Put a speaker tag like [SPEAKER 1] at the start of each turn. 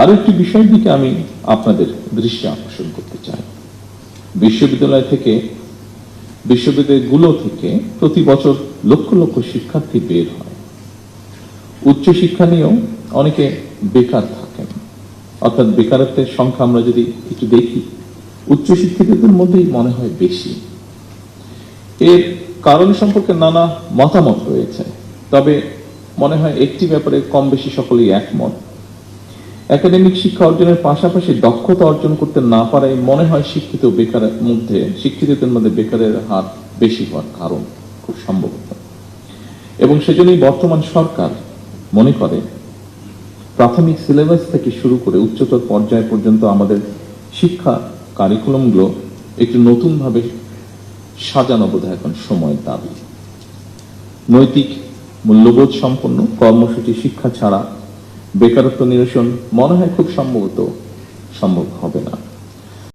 [SPEAKER 1] আরো একটি বিষয়ের দিকে আমি আপনাদের দৃষ্টি আকর্ষণ করতে চাই। বিশ্ববিদ্যালয়গুলো থেকে প্রতি বছর লক্ষ লক্ষ শিক্ষার্থী বের হয়। উচ্চশিক্ষা নিয়েও অনেকে বেকার থাকেন, অর্থাৎ বেকারত্বের সংখ্যা আমরা যদি একটু দেখি উচ্চশিক্ষিতদের মধ্যেই মনে হয় বেশি। এর কারণ সম্পর্কে নানা মতামত রয়েছে, তবে মনে হয় একটি ব্যাপারে কম বেশি সকলেই একমত। একাডেমিক শিক্ষা অর্জনের পাশাপাশি দক্ষতা অর্জন করতে না পারায় মনে হয় শিক্ষিতদের মধ্যে বেকারের হার বেশি হওয়ার কারণ খুব সম্ভবত। এবং সেজন্যই বর্তমান সরকার মনে করে প্রাথমিক সিলেবাস থেকে শুরু করে উচ্চতর পর্যায় পর্যন্ত আমাদের শিক্ষা কারিকুলামগুলো একটু নতুনভাবে সাজানো বোধহয় এখন সময়ের দাবি। নৈতিক মূল্যবোধ সম্পন্ন কর্মসূচি শিক্ষা ছাড়া বেকারত্ব নিরসন মনে হয় খুব সম্ভব হবে না।